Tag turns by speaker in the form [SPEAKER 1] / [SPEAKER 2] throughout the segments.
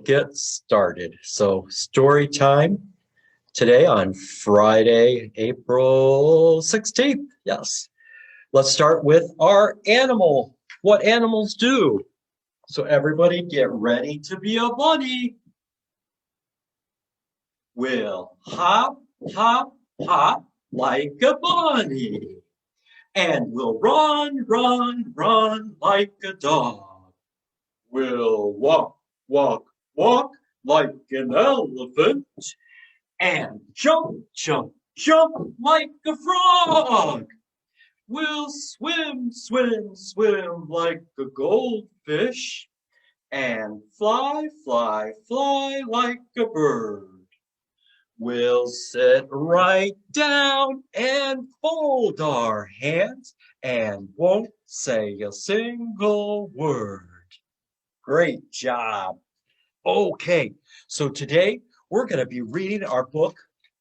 [SPEAKER 1] get started. So story time today on Friday, April 16th. Yes. Let's start with our animal. What animals do. So everybody get ready to be a bunny. We'll hop, hop, hop like a bunny. And we'll run, run, run like a dog. We'll walk, walk, walk like an elephant. And jump, jump, jump like a frog. We'll swim, swim, swim like a goldfish. And fly, fly, fly like a bird. We'll sit right down and fold our hands and won't say a single word. Great job. Okay, so today we're going to be reading our book,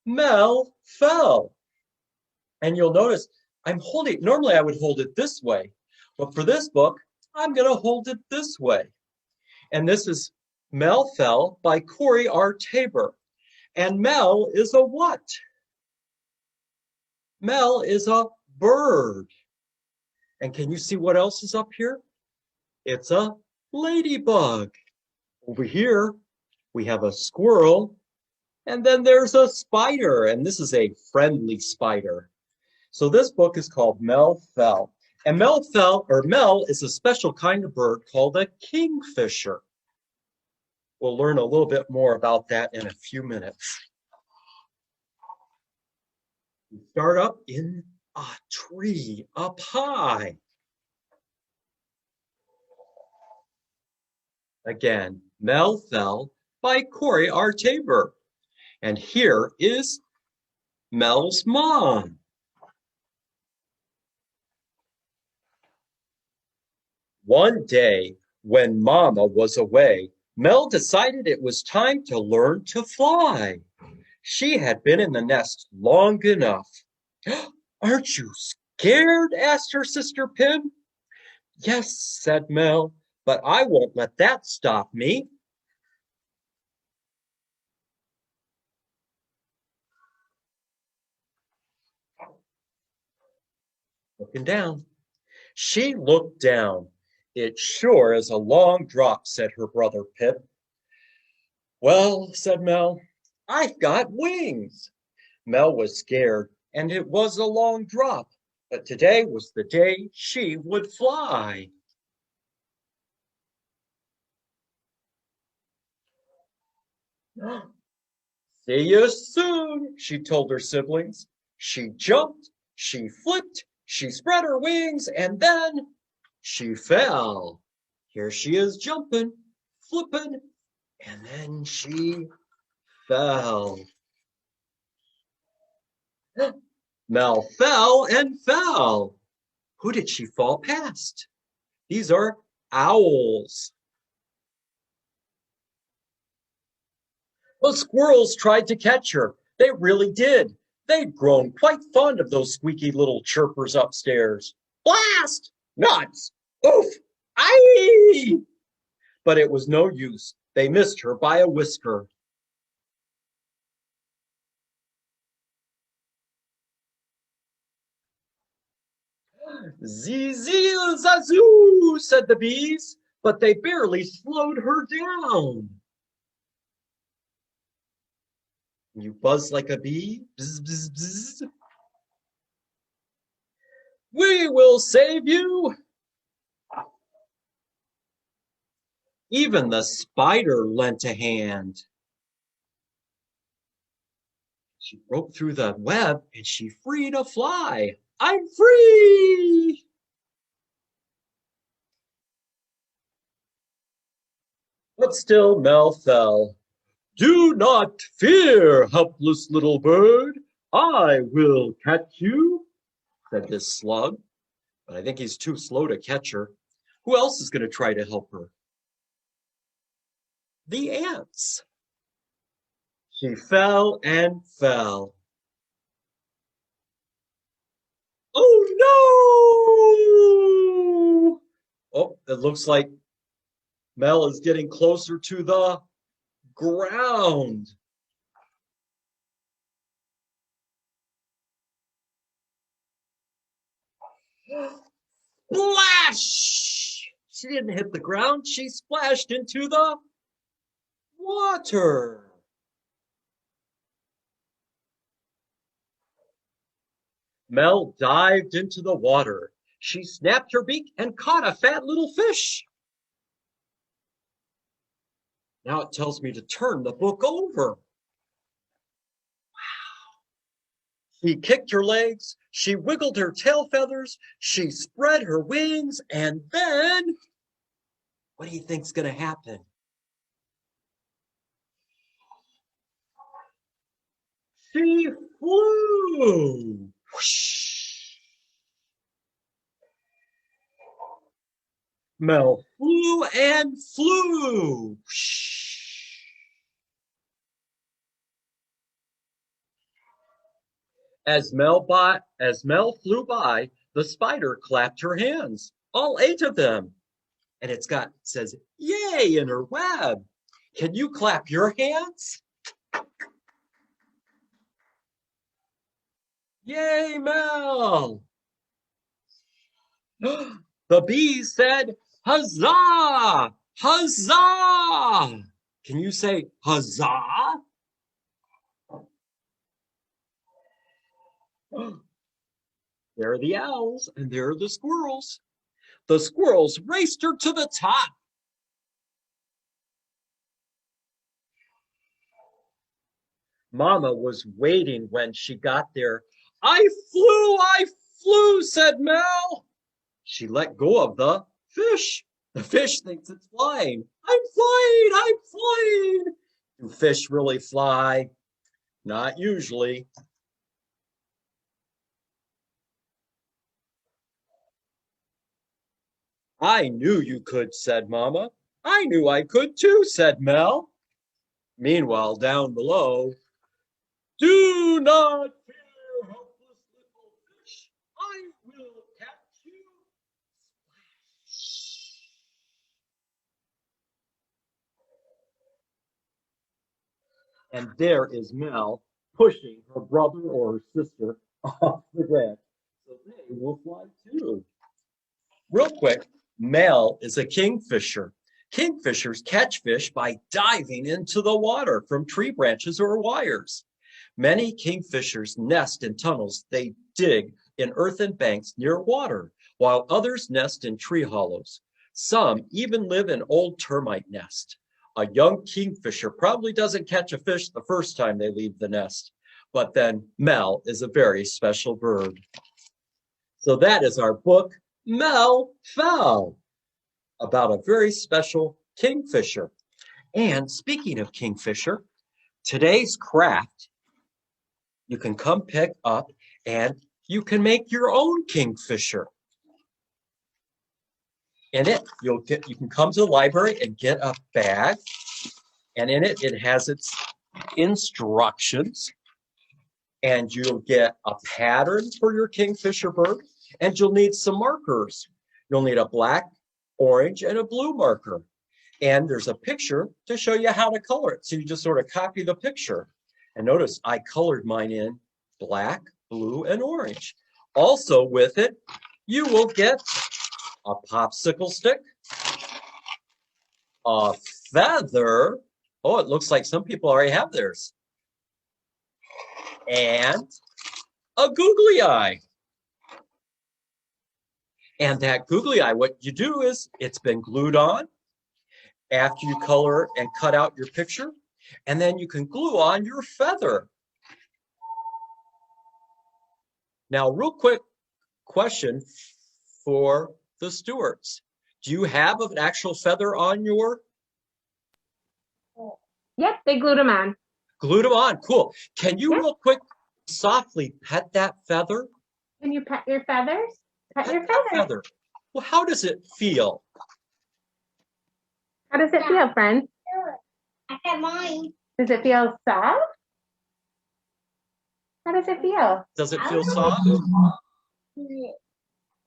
[SPEAKER 1] Mel Fell. And you'll notice I'm holding, normally I would hold it this way, but for this book, I'm going to hold it this way. And this is Mel Fell by Corey R. Tabor. And Mel is a what? Mel is a bird. And can you see what else is up here? It's a ladybug. Over here, we have a squirrel, and then there's a spider, and this is a friendly spider. So this book is called Mel Fell. And Mel is a special kind of bird called a kingfisher. We'll learn a little bit more about that in a few minutes. We start up in a tree up high. Again, Mel Fell by Corey R. Tabor. And here is Mel's mom. One day, when Mama was away, Mel decided it was time to learn to fly. She had been in the nest long enough. "Aren't you scared?" asked her sister Pim. "Yes," said Mel, "but I won't let that stop me." Looking down. She looked down. "It sure is a long drop," said her brother Pip. "Well," said Mel, "I've got wings." Mel was scared, and it was a long drop, but today was the day she would fly. "See you soon," she told her siblings. She jumped, she flipped, she spread her wings, and then she fell. Here she is jumping, flipping, and then she fell. Mel fell and fell. Who did she fall past? These are owls. The squirrels tried to catch her. They really did. They'd grown quite fond of those squeaky little chirpers upstairs. Blast! Nuts! Oof! Aye! But it was no use. They missed her by a whisker. "Zee, zee, zazoo," said the bees, but they barely slowed her down. You buzz like a bee. Bzz, bzz, bzz. "We will save you." Even the spider lent a hand. She broke through the web and she freed a fly. "I'm free!" But still Mel fell. "Do not fear, helpless little bird. I will catch you," said this slug. But I think he's too slow to catch her. Who else is going to try to help her? The ants. She fell and fell. "Oh no!" Oh, it looks like Mel is getting closer to the ground. Splash! She didn't hit the ground, she splashed into the water. Mel dived into the water. She snapped her beak and caught a fat little fish. Now it tells me to turn the book over. She kicked her legs, she wiggled her tail feathers, she spread her wings, and then, what do you think's going to happen? She flew. Whoosh. Mel flew and flew. Whoosh. As Mel flew by, the spider clapped her hands, all 8 of them. And it says, yay, in her web. Can you clap your hands? Yay, Mel. The bees said, huzzah, huzzah. Can you say huzzah? There are the owls and there are the squirrels. The squirrels raced her to the top. Mama was waiting when she got there. I flew, said Mel. She let go of the fish. The fish thinks it's flying. I'm flying. Do fish really fly? Not usually. I knew you could, said Mama. I knew I could too, said Mel. Meanwhile, down below, do not fear, helpless little fish. I will catch you. And there is Mel pushing her brother or her sister off the branch so they will fly too. Real quick, Mel is a kingfisher. Kingfishers catch fish by diving into the water from tree branches or wires. Many kingfishers nest in tunnels they dig in earthen banks near water, while others nest in tree hollows. Some even live in old termite nests. A young kingfisher probably doesn't catch a fish the first time they leave the nest, but then Mel is a very special bird. So that is our book, Mel Fell, about a very special kingfisher. And speaking of kingfisher, today's craft, you can come pick up and you can make your own kingfisher. In it, you can come to the library and get a bag, and in it, it has its instructions, and you'll get a pattern for your kingfisher bird, and you'll need some markers. You'll need a black, orange, and a blue marker. And there's a picture to show you how to color it. So you just sort of copy the picture. And notice I colored mine in black, blue, and orange. Also with it, you will get a popsicle stick, a feather. Oh, it looks like some people already have theirs. And a googly eye. And that googly eye, what you do is it's been glued on after you color and cut out your picture, and then you can glue on your feather. Now, real quick question for the stewards. Do you have an actual feather on your?
[SPEAKER 2] Yep, they glued them on.
[SPEAKER 1] Glued them on, cool. Can you real quick softly pet that feather?
[SPEAKER 2] Can you pet your feathers? Pet your feather.
[SPEAKER 1] Well, how does it feel?
[SPEAKER 2] How does it feel, friend?
[SPEAKER 3] I got mine.
[SPEAKER 2] Does it feel soft? How does it feel?
[SPEAKER 1] Does it feel soft?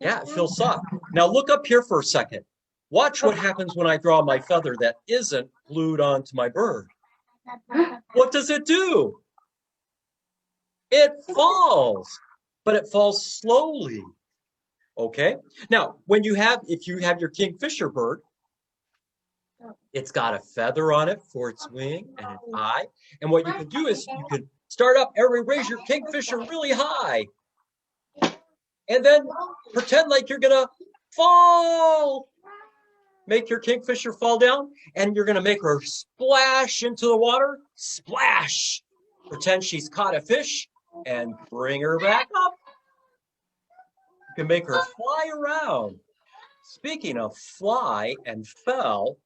[SPEAKER 1] Yeah, it feels soft. Now look up here for a second. Watch what happens when I draw my feather that isn't glued onto my bird. What does it do? It falls, but it falls slowly. Okay. Now, if you have your kingfisher bird, it's got a feather on it for its wing and an eye. And what you can do is you can start up, raise your kingfisher really high, and then pretend like you're gonna fall. Make your kingfisher fall down, and you're gonna make her splash into the water. Splash. Pretend she's caught a fish and bring her back up. You can make her fly around. Speaking of fly and fell,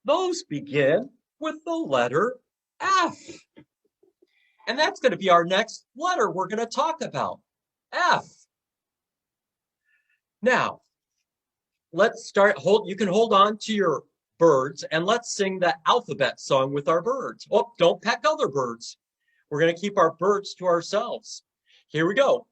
[SPEAKER 1] those begin with the letter F. And that's going to be our next letter we're going to talk about, F. Now, let's start. You can hold on to your birds and let's sing the alphabet song with our birds. Oh, don't peck other birds. We're going to keep our birds to ourselves. Here we go.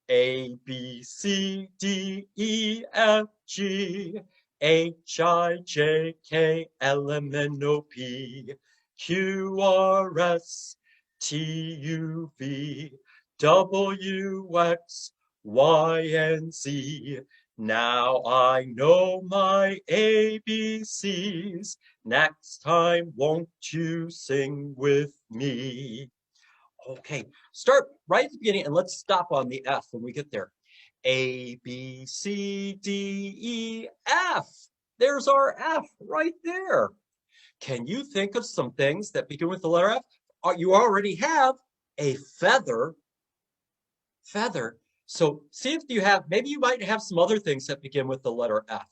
[SPEAKER 1] A, B, C, D, E, F, G, H, I, J, K, L, M, N, O, P, Q, R, S, T, U, V, W, X, Y, and Z. Now I know my ABCs. Next time, won't you sing with me? Okay, start right at the beginning and let's stop on the F when we get there. A, B, C, D, E, F. There's our F right there. Can you think of some things that begin with the letter F? You already have a feather. Feather. So see if you have, maybe you might have some other things that begin with the letter F.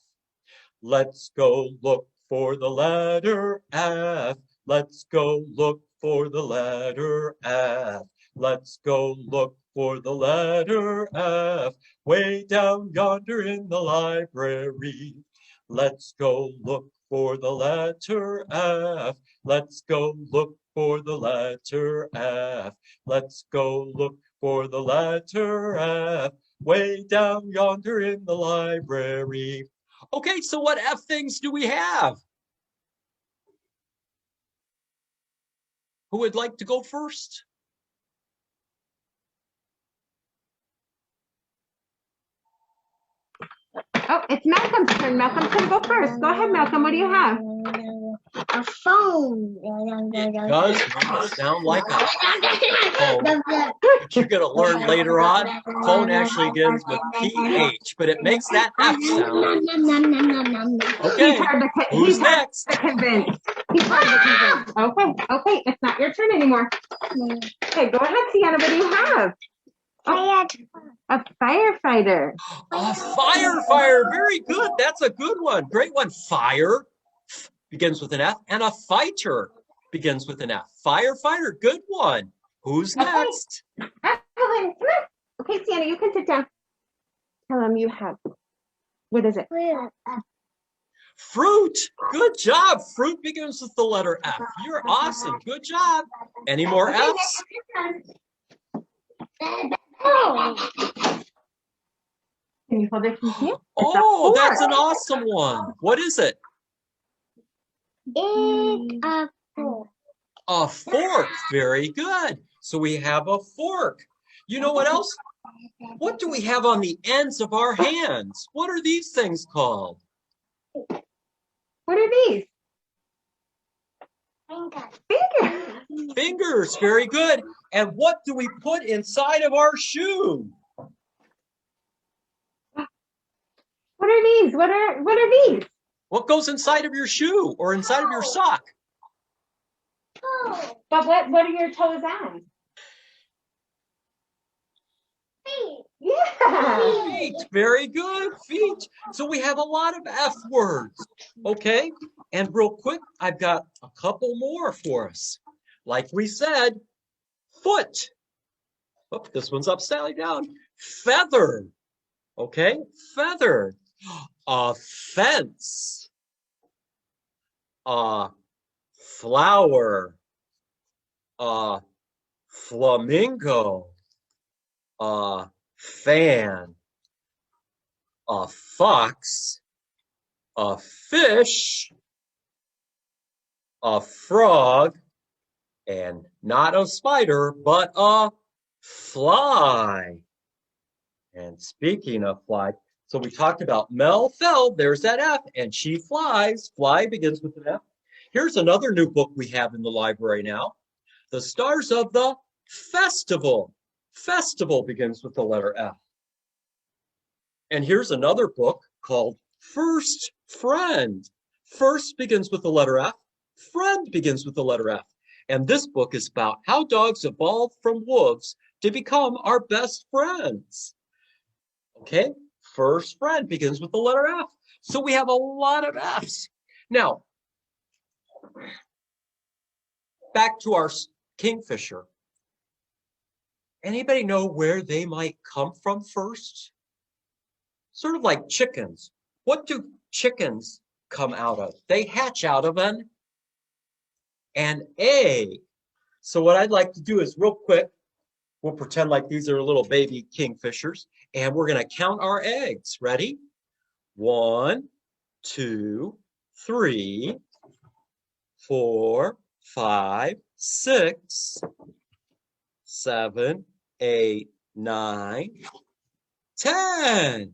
[SPEAKER 1] Let's go look for the letter F. Let's go look for the letter F. Let's go look for the letter F. Way down yonder in the library. Let's go look for the letter F. Let's go look for the letter F. Let's go look for the letter F. Way down yonder in the library. Okay, so what F things do we have? Who would like to go first?
[SPEAKER 2] Oh, it's Malcolm's turn. Malcolm's going to go first. Go ahead, Malcolm. What do you have?
[SPEAKER 3] A phone.
[SPEAKER 1] It does sound like a phone. But you're going to learn later on, phone actually begins with PH, but it makes that F sound. Okay, who's next?
[SPEAKER 2] He's hard to convince. Okay, it's not your turn anymore. Okay, go ahead, Sienna. What do you have? A firefighter.
[SPEAKER 1] A firefighter. Very good. That's a good one. Great one. Fire begins with an F, and a fighter begins with an F. Firefighter. Good one. Who's next?
[SPEAKER 2] Okay, Sienna, you can sit down. Tell him you have. What is it?
[SPEAKER 1] Fruit. Good job. Fruit begins with the letter F. You're awesome. Good job. Any more Fs?
[SPEAKER 2] Can you hold it from here?
[SPEAKER 1] Oh, that's an awesome one. What is it?
[SPEAKER 3] It's a fork.
[SPEAKER 1] A fork. Very good. So we have a fork. You know what else? What do we have on the ends of our hands? What are these things called?
[SPEAKER 2] What are these? Fingers.
[SPEAKER 1] Fingers. Very good. And what do we put inside of our shoe?
[SPEAKER 2] What are these? What are these?
[SPEAKER 1] What goes inside of your shoe or inside of your sock?
[SPEAKER 2] But what are your toes on?
[SPEAKER 3] Feet.
[SPEAKER 2] Yeah.
[SPEAKER 1] Feet. Very good. Feet. So we have a lot of F words. Okay. And real quick, I've got a couple more for us. Like we said, foot. Oh, this one's upside down. Feather. Okay. Feather. A fence. A flower. A flamingo. A fan. A fox. A fish. A frog. And not a spider, but a fly. And speaking of fly, so we talked about Mel Feld, there's that F, and she flies. Fly begins with an F. Here's another new book we have in the library now. The Stars of the Festival. Festival begins with the letter F. And here's another book called First Friend. First begins with the letter F. Friend begins with the letter F. And this book is about how dogs evolved from wolves to become our best friends. Okay, First Friend begins with the letter F. So we have a lot of Fs. Now, back to our kingfisher. Anybody know where they might come from first? Sort of like chickens. What do chickens come out of? They hatch out of an egg. So what I'd like to do is real quick, we'll pretend like these are little baby kingfishers, and we're going to count our eggs. Ready? 1, 2, 3, 4, 5, 6, 7, 8, 9, 10.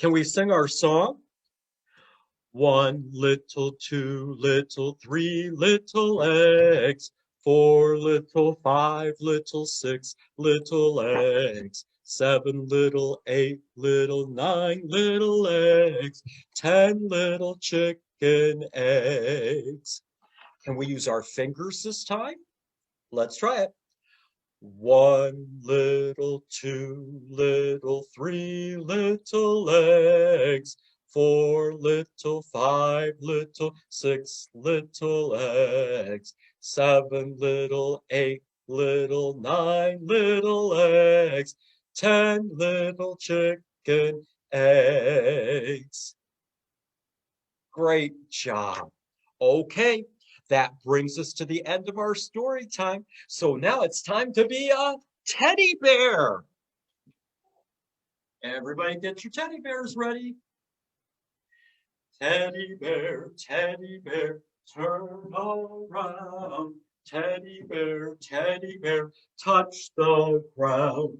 [SPEAKER 1] Can we sing our song? 1 little, 2 little, 3 little eggs, 4 little, 5 little, 6 little eggs, 7 little, 8 little, 9 little eggs, 10 little chicken eggs. Can we use our fingers this time? Let's try it. 1 little, 2 little, 3 little eggs, 4 little, 5 little, 6 little eggs, 7 little, 8 little, 9 little eggs, 10 little chicken eggs. Great job. Okay, that brings us to the end of our story time. So now it's time to be a teddy bear. Everybody get your teddy bears ready. Teddy bear, turn around. Teddy bear, touch the ground.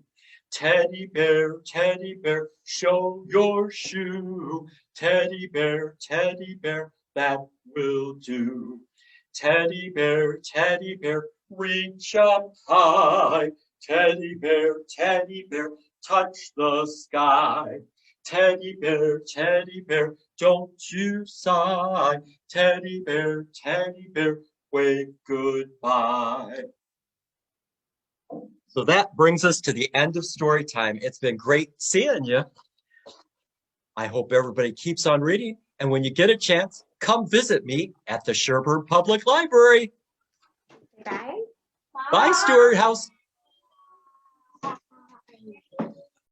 [SPEAKER 1] Teddy bear, show your shoe. Teddy bear, that will do. Teddy bear, reach up high. Teddy bear, touch the sky. Teddy bear, don't you sigh. Teddy bear, wave goodbye. So that brings us to the end of story time. It's been great seeing you. I hope everybody keeps on reading. And when you get a chance, come visit me at the Sherburne Public Library.
[SPEAKER 2] Bye.
[SPEAKER 1] Bye, Stewart House.